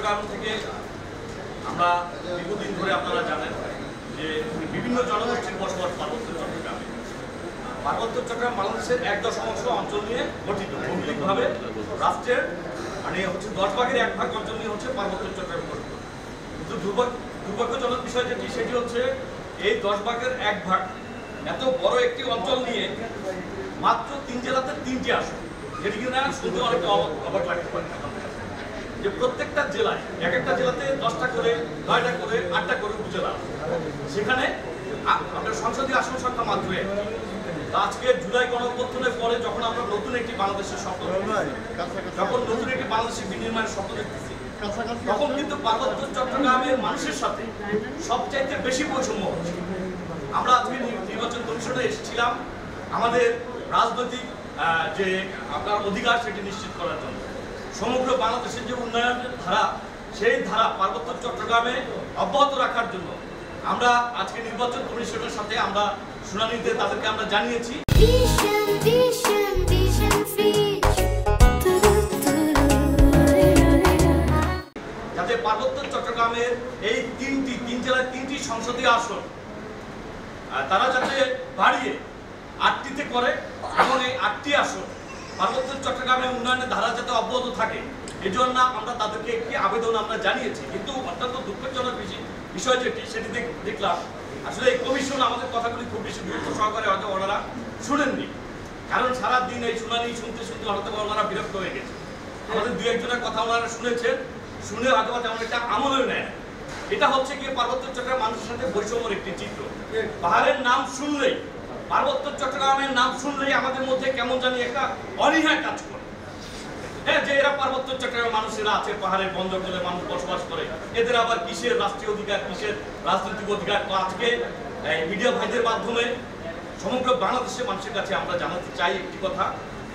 চট্টগ্রাম থেকে আমরা দীর্ঘদিন ধরে আপনারা জানেন যে বিভিন্ন জনগোষ্ঠীর বসবাস পার্বত্য চট্টগ্রামে। পার্বত্য চট্টগ্রাম বাংলাদেশের 1/10 অঞ্চল নিয়ে গঠিত। ভৌগোলিকভাবে রাষ্ট্রের মানে হচ্ছে 10 ভাগের 1 ভাগ অঞ্চল নিয়ে হচ্ছে পার্বত্য চট্টগ্রাম গঠিত। কিন্তু দুর্ভাগ্যজনক বিষয় যেটি সেটি হচ্ছে এই 10 ভাগের 1 ভাগ এত বড় একটি অঞ্চল নিয়ে মাত্র 3 জেলাতে 3টি আসন, যেটি কিনা শুনতে অনেকটা অবাক লাগতে পারে যে প্রত্যেকটা জেলায় এক একটা জেলাতে 10টা করে 9টা করে 8টা করে উপজেলা, সেখানে আমাদের সংসদীয় আসন সংখ্যা মাত্র আজকে জুলাই গণঅভ্যুত্থানের পরে যখন আমরা নতুন একটি বাংলাদেশের স্বপ্ন যখন নতুন একটি বাংলাদেশের বিনির্মাণের স্বপ্ন দেখতেছি, তখন কিন্তু পার্বত্য চট্টগ্রামের মানুষের সাথে সবচাইতে বেশি বৈষম্য হচ্ছে। আমরা আজকে নির্বাচন কমিশনে এসেছিলাম আমাদের রাজনৈতিক যে আপনার অধিকার সেটি নিশ্চিত করার জন্য। সমগ্র বাংলাদেশের যে উন্নয়নের ধারা, সেই ধারা পার্বত্য চট্টগ্রামে অব্যাহত রাখার জন্য আমরা আজকে নির্বাচন কমিশনের সাথে আমরা শুনানিতে তাদেরকে আমরা জানিয়েছি যাতে পার্বত্য চট্টগ্রামের এই তিন জেলায় 3টি সংসদীয় আসন তারা যাতে বাড়িয়ে 8টিতে করে এবং এই 8টি আসন পার্বত্য চট্টগ্রামের উন্নয়নের ধারা যাতে অব্যাহত থাকে, এই জন্য আমরা তাদেরকে একটি আবেদন আমরা জানিয়েছি। কিন্তু অত্যন্ত দুঃখজনক বিষয় যেটি সেটি দেখলাম আসলে এই কমিশন আমাদের কথাগুলি খুব বেশি গুরুত্ব সহকারে হয়তো ওনারা শুনেননি, কারণ সারাদিন এই শুনানি শুনতে শুনতে হয়তো ওনারা বিরক্ত হয়ে গেছে। আমাদের 2-1 কথা ওনারা শুনেছেন, শুনে হয়তো তেমন একটা আমলেও নেয়। এটা হচ্ছে কি পার্বত্য চট্টগ্রাম মানুষের সাথে বৈষম্যের একটি চিত্র। পাহাড়ের নাম শুনলেই, পার্বত্য চট্টগ্রামের নাম শুনলেই আমাদের মধ্যে কেমন জানি একটা অনীহা কাজ করে। হ্যাঁ, যে এরা পার্বত্য চট্টগ্রামের মানুষেরা আছে, পাহাড়ের বন জঙ্গলে মানুষ বসবাস করে, এদের আবার কিসের রাষ্ট্রীয় অধিকার, কিসের রাজনৈতিক অধিকার। তো আজকে মিডিয়া ভাইদের মাধ্যমে সমগ্র বাংলাদেশের মানুষের কাছে আমরা জানাতে চাই একটি কথা,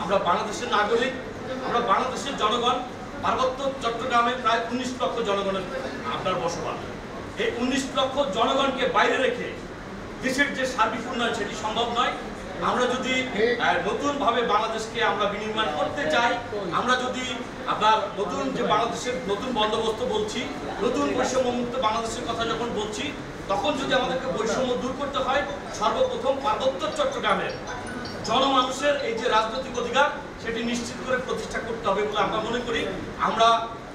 আমরা বাংলাদেশের নাগরিক, আমরা বাংলাদেশের জনগণ। পার্বত্য চট্টগ্রামে প্রায় 19 লক্ষ জনগণের আপনার বসবাস। এই 19 লক্ষ জনগণকে বাইরে রেখে দেশের যে সার্বিক উন্নয়ন সেটি সম্ভব নয়। আমরা যদি নতুনভাবে বাংলাদেশকে আমরা বিনির্মাণ করতে চাই, আমরা যদি আপনার নতুন যে বাংলাদেশের নতুন বন্দোবস্ত বলছি, নতুন বৈষম্যমুক্ত বাংলাদেশের কথা যখন বলছি, তখন যদি আমাদেরকে বৈষম্য দূর করতে হয়, সর্বপ্রথম পার্বত্য চট্টগ্রামের জনমানুষের এই যে রাজনৈতিক অধিকার সেটি নিশ্চিত করে প্রতিষ্ঠা করতে হবে বলে আমরা মনে করি। আমরা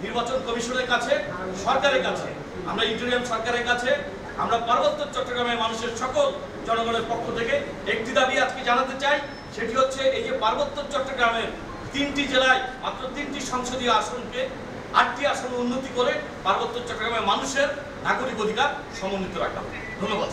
নির্বাচন কমিশনের কাছে, সরকারের কাছে, আমরা ইন্টারিয়াম সরকারের কাছে, আমরা পার্বত্য চট্টগ্রামের মানুষের সকল জনগণের পক্ষ থেকে একটি দাবি আজকে জানাতে চাই, সেটি হচ্ছে এই যে পার্বত্য চট্টগ্রামের 3টি জেলায় মাত্র 3টি সংসদীয় আসনকে 8টি আসন উন্নতি করে পার্বত্য চট্টগ্রামের মানুষের নাগরিক অধিকার সমন্বিত রাখা। ধন্যবাদ।